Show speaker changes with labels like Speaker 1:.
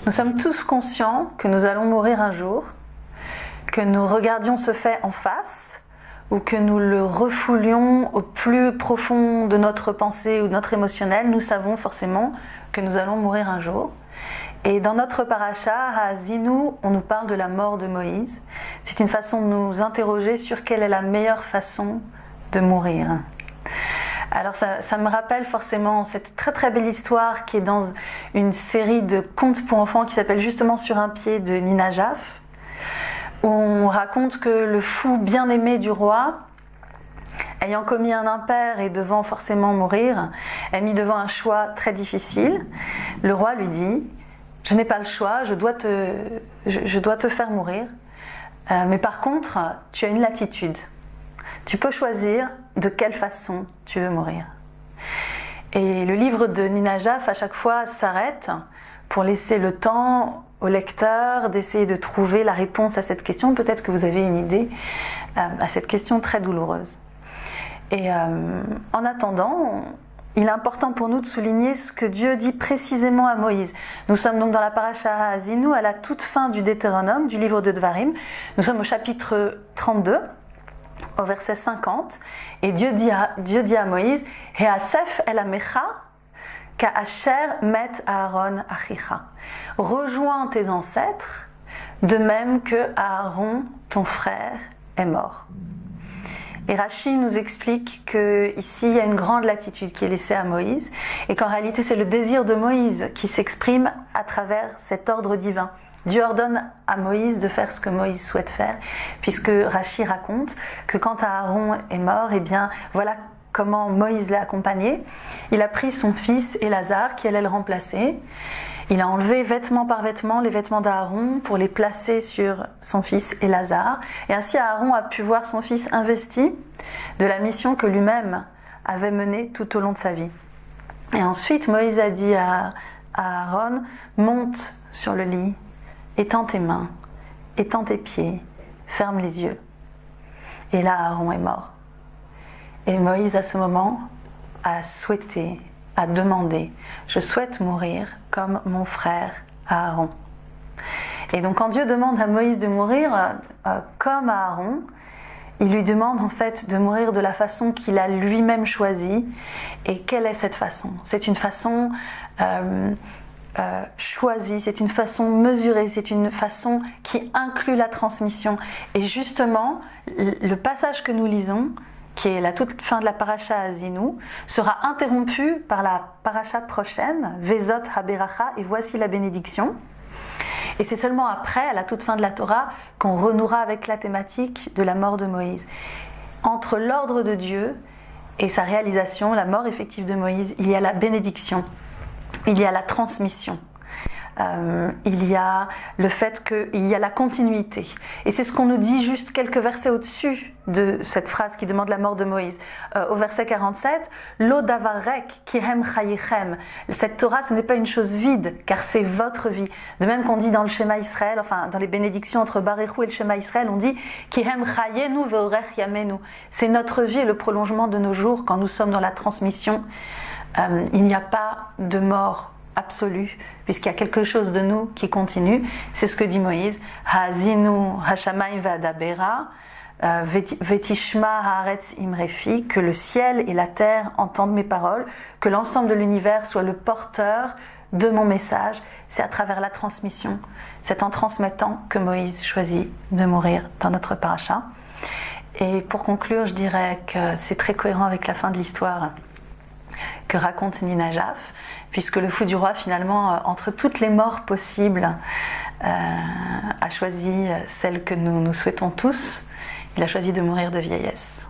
Speaker 1: Nous sommes tous conscients que nous allons mourir un jour, que nous regardions ce fait en face ou que nous le refoulions au plus profond de notre pensée ou de notre émotionnel, nous savons forcément que nous allons mourir un jour. Et dans notre paracha, à Zinu, on nous parle de la mort de Moïse. C'est une façon de nous interroger sur quelle est la meilleure façon de mourir. Alors ça me rappelle forcément cette très très belle histoire qui est dans une série de contes pour enfants qui s'appelle justement Sur un pied de Nina Jaff, où on raconte que le fou bien-aimé du roi, ayant commis un impair et devant forcément mourir, est mis devant un choix très difficile. Le roi lui dit: je n'ai pas le choix, je dois te faire mourir, mais par contre tu as une latitude. Tu peux choisir de quelle façon tu veux mourir. Et le livre de Nina Jaff à chaque fois s'arrête pour laisser le temps au lecteur d'essayer de trouver la réponse à cette question. Peut-être que vous avez une idée à cette question très douloureuse. Et en attendant, il est important pour nous de souligner ce que Dieu dit précisément à Moïse. Nous sommes donc dans la paracha Azinu, à la toute fin du Deutéronome, du livre de Devarim. Nous sommes au chapitre 32, au verset 50, et Dieu dit à Moïse: Heasef el amecha ka asher met Aaron achicha. Rejoins tes ancêtres, de même que Aaron, ton frère, est mort. Et Rashi nous explique qu'ici, il y a une grande latitude qui est laissée à Moïse, et qu'en réalité, c'est le désir de Moïse qui s'exprime à travers cet ordre divin. Dieu ordonne à Moïse de faire ce que Moïse souhaite faire, puisque Rashi raconte que quand Aaron est mort, eh bien, voilà comment Moïse l'a accompagné. Il a pris son fils Élasar, qui allait le remplacer. Il a enlevé vêtement par vêtement les vêtements d'Aaron pour les placer sur son fils Élasar. Et ainsi Aaron a pu voir son fils investi de la mission que lui-même avait menée tout au long de sa vie. Et ensuite Moïse a dit à Aaron: monte sur le lit, étends tes mains, étends tes pieds, ferme les yeux. Et là Aaron est mort. Et Moïse à ce moment a souhaité, a demandé: je souhaite mourir comme mon frère Aaron. Et donc quand Dieu demande à Moïse de mourir comme Aaron, il lui demande en fait de mourir de la façon qu'il a lui-même choisie. Et quelle est cette façon? C'est une façon choisie, c'est une façon mesurée, c'est une façon qui inclut la transmission. Et justement, le passage que nous lisons, qui est la toute fin de la paracha Azinu, sera interrompu par la paracha prochaine, Vezot Haberacha, et voici la bénédiction. Et c'est seulement après, à la toute fin de la Torah, qu'on renouera avec la thématique de la mort de Moïse. Entre l'ordre de Dieu et sa réalisation, la mort effective de Moïse, il y a la bénédiction, il y a la transmission. Il y a le fait qu'il y a la continuité. Et c'est ce qu'on nous dit juste quelques versets au-dessus de cette phrase qui demande la mort de Moïse. Au verset 47, Lo davarek kihem chayichem. Cette Torah, ce n'est pas une chose vide, car c'est votre vie. De même qu'on dit dans le Shema Israël, enfin dans les bénédictions entre Baruch Hu et le Shema Israël, on dit kihem chayenu veorech yamenu. C'est notre vie et le prolongement de nos jours quand nous sommes dans la transmission. Il n'y a pas de mort absolue, puisqu'il y a quelque chose de nous qui continue. C'est ce que dit Moïse: Hazinu hashamayim va'adabera vetishma haaretz imrefi, que le ciel et la terre entendent mes paroles, que l'ensemble de l'univers soit le porteur de mon message. C'est à travers la transmission, c'est en transmettant que Moïse choisit de mourir dans notre paracha. Et pour conclure, je dirais que c'est très cohérent avec la fin de l'histoire que raconte Nina Jaff, puisque le fou du roi, finalement, entre toutes les morts possibles, a choisi celle que nous souhaitons tous. Il a choisi de mourir de vieillesse.